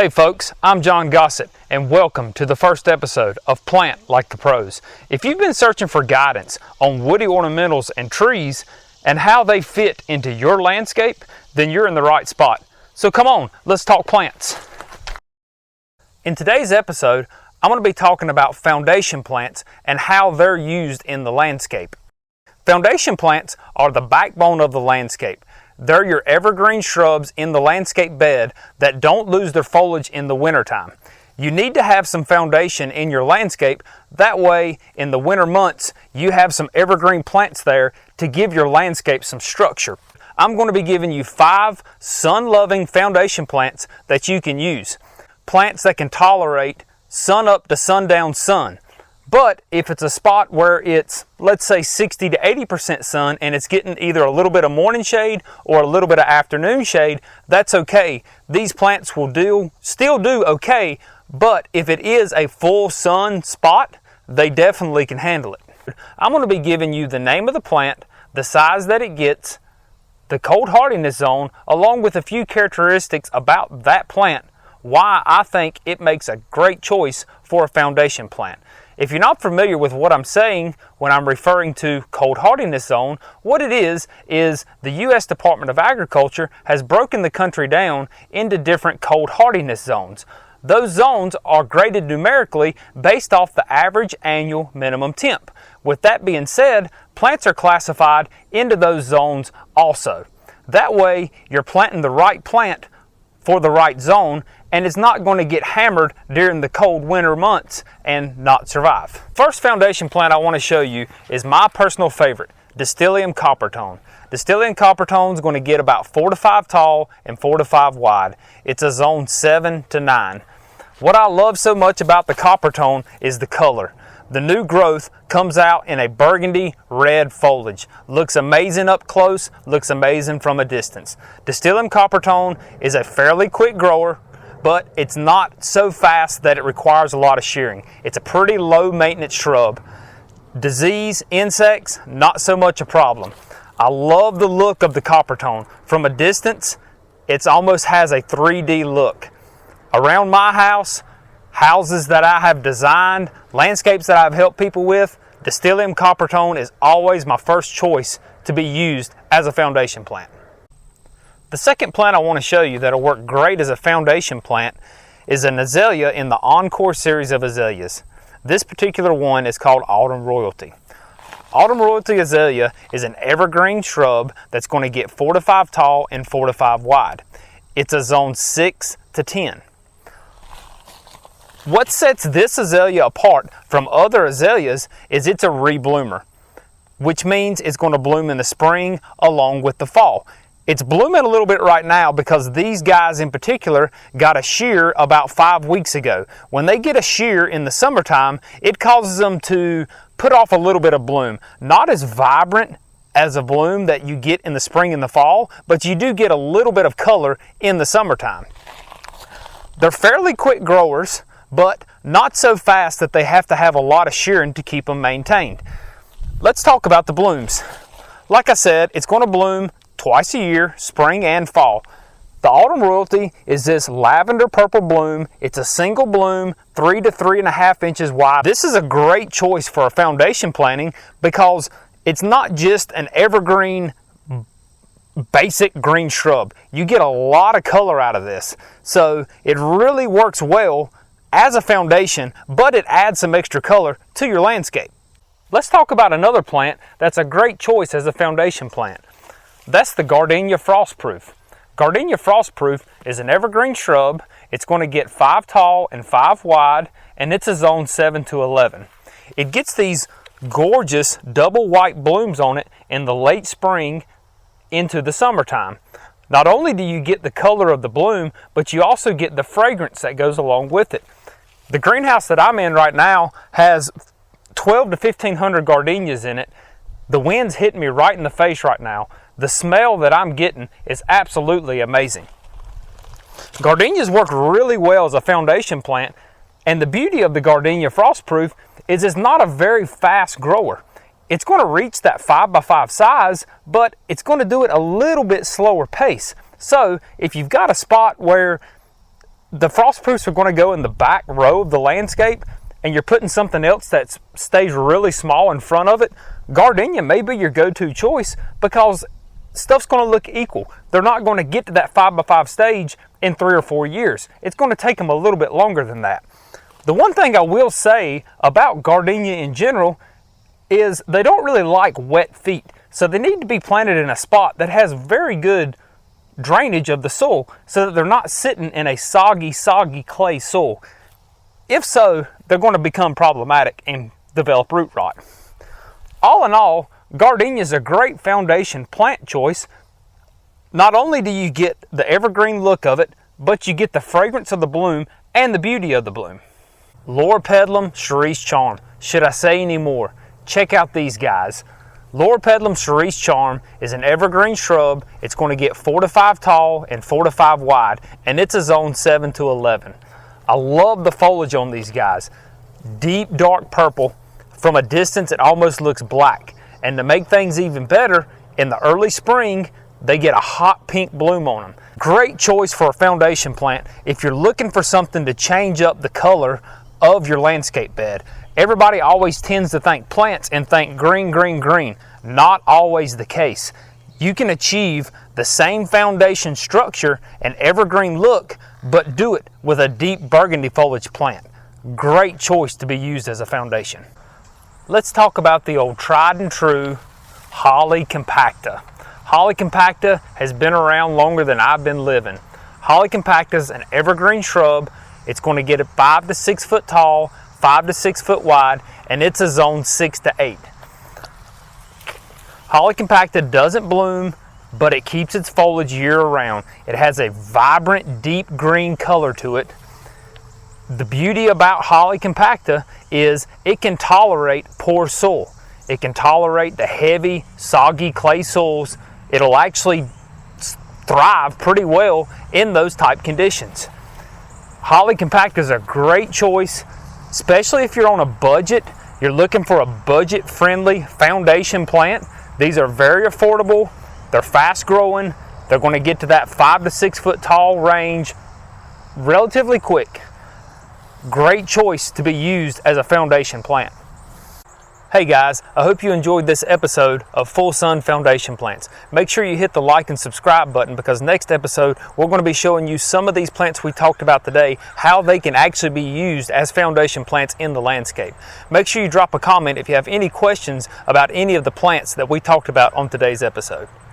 Hey folks, I'm John Gossett and welcome to the first episode of Plant Like the Pros. If you've been searching for guidance on woody ornamentals and trees and how they fit into your landscape, then you're in the right spot. So come on, let's talk plants. In today's episode, I'm going to be talking about foundation plants and how they're used in the landscape. Foundation plants are the backbone of the landscape. They're your evergreen shrubs in the landscape bed that don't lose their foliage in the wintertime. You need to have some foundation in your landscape. That way, in the winter months, you have some evergreen plants there to give your landscape some structure. I'm going to be giving you 5 sun-loving foundation plants that you can use. Plants that can tolerate sun up to sundown sun. But if it's a spot where it's, let's say, 60 to 80% sun and it's getting either a little bit of morning shade or a little bit of afternoon shade, that's okay. These plants will still do okay, but if it is a full sun spot, they definitely can handle it. I'm going to be giving you the name of the plant, the size that it gets, the cold hardiness zone, along with a few characteristics about that plant, why I think it makes a great choice for a foundation plant. If you're not familiar with what I'm saying when I'm referring to cold hardiness zone, what it is the U.S. Department of Agriculture has broken the country down into different cold hardiness zones. Those zones are graded numerically based off the average annual minimum temp. With that being said, plants are classified into those zones also. That way, you're planting the right plant for the right zone, and it's not going to get hammered during the cold winter months and not survive. First foundation plant I want to show you is my personal favorite, Distillium coppertone. Distillium coppertone is going to get about 4 to 5 tall and 4 to 5 wide. It's a zone 7 to 9. What I love so much about the coppertone is the color. The new growth comes out in a burgundy red foliage. Looks amazing up close, looks amazing from a distance. Distillium coppertone is a fairly quick grower, but it's not so fast that it requires a lot of shearing. It's a pretty low maintenance shrub. Disease, insects, not so much a problem. I love the look of the coppertone. From a distance, it almost has a 3D look. Around my house, houses that I have designed, landscapes that I've helped people with, Distillium coppertone is always my first choice to be used as a foundation plant. The second plant I want to show you that'll work great as a foundation plant is an azalea in the Encore series of azaleas. This particular one is called Autumn Royalty. Autumn Royalty azalea is an evergreen shrub that's going to get 4 to 5 tall and 4 to 5 wide. It's a zone 6 to 10. What sets this azalea apart from other azaleas is it's a rebloomer, which means it's going to bloom in the spring along with the fall. It's blooming a little bit right now because these guys in particular got a shear about 5 weeks ago. When they get a shear in the summertime, it causes them to put off a little bit of bloom. Not as vibrant as a bloom that you get in the spring and the fall, but you do get a little bit of color in the summertime. They're fairly quick growers, but not so fast that they have to have a lot of shearing to keep them maintained. Let's talk about the blooms. Like I said, it's going to bloom twice a year, spring and fall. The Autumn Royalty is this lavender purple bloom. It's a single bloom, 3 to 3.5 inches wide. This is a great choice for a foundation planting because it's not just an evergreen basic green shrub. You get a lot of color out of this. So it really works well as a foundation, but it adds some extra color to your landscape. Let's talk about another plant that's a great choice as a foundation plant. That's the Gardenia Frostproof. Gardenia Frostproof is an evergreen shrub. It's going to get 5 tall and 5 wide, and it's a zone 7 to 11. It gets these gorgeous double white blooms on it in the late spring into the summertime. Not only do you get the color of the bloom, but you also get the fragrance that goes along with it. The greenhouse that I'm in right now has 12 to 1,500 gardenias in it. The wind's hitting me right in the face right now. The smell that I'm getting is absolutely amazing. Gardenias work really well as a foundation plant, and the beauty of the Gardenia Frostproof is it's not a very fast grower. It's going to reach that 5x5 size, but it's going to do it a little bit slower pace. So if you've got a spot where the frost proofs are going to go in the back row of the landscape, and you're putting something else that stays really small in front of it, gardenia may be your go-to choice because stuff's going to look equal. They're not going to get to that 5x5 stage in 3 or 4 years. It's going to take them a little bit longer than that. The one thing I will say about gardenia in general is they don't really like wet feet. So they need to be planted in a spot that has very good drainage of the soil so that they're not sitting in a soggy clay soil. If so, they're going to become problematic and develop root rot. All in all, gardenia is a great foundation plant choice. Not only do you get the evergreen look of it, but you get the fragrance of the bloom and the beauty of the bloom. Loropetalum cerise charm. Should I say any more? Check out these guys. Loropetalum cerise charm is an evergreen shrub. It's going to get 4 to 5 tall and 4 to 5 wide, and it's a zone 7 to 11. I love the foliage on these guys. Deep dark purple. From a distance it almost looks black. And to make things even better, in the early spring they get a hot pink bloom on them. Great choice for a foundation plant if you're looking for something to change up the color of your landscape bed. Everybody always tends to think plants and think green, green, green. Not always the case. You can achieve the same foundation structure and evergreen look, but do it with a deep burgundy foliage plant. Great choice to be used as a foundation. Let's talk about the old tried and true Holly compacta. Holly compacta has been around longer than I've been living. Holly compacta is an evergreen shrub. It's going to get it 5 to 6 foot tall, 5 to 6 foot wide, and it's a zone 6 to 8. Holly compacta doesn't bloom, but it keeps its foliage year round. It has a vibrant, deep green color to it. The beauty about Holly compacta is it can tolerate poor soil. It can tolerate the heavy, soggy clay soils. It'll actually thrive pretty well in those type conditions. Holly compacta is a great choice, especially if you're on a budget. You're looking for a budget-friendly foundation plant. These are very affordable. They're fast growing. They're going to get to that 5 to 6 foot tall range relatively quick. Great choice to be used as a foundation plant. Hey guys, I hope you enjoyed this episode of Full Sun Foundation Plants. Make sure you hit the like and subscribe button because next episode we're going to be showing you some of these plants we talked about today, how they can actually be used as foundation plants in the landscape. Make sure you drop a comment if you have any questions about any of the plants that we talked about on today's episode.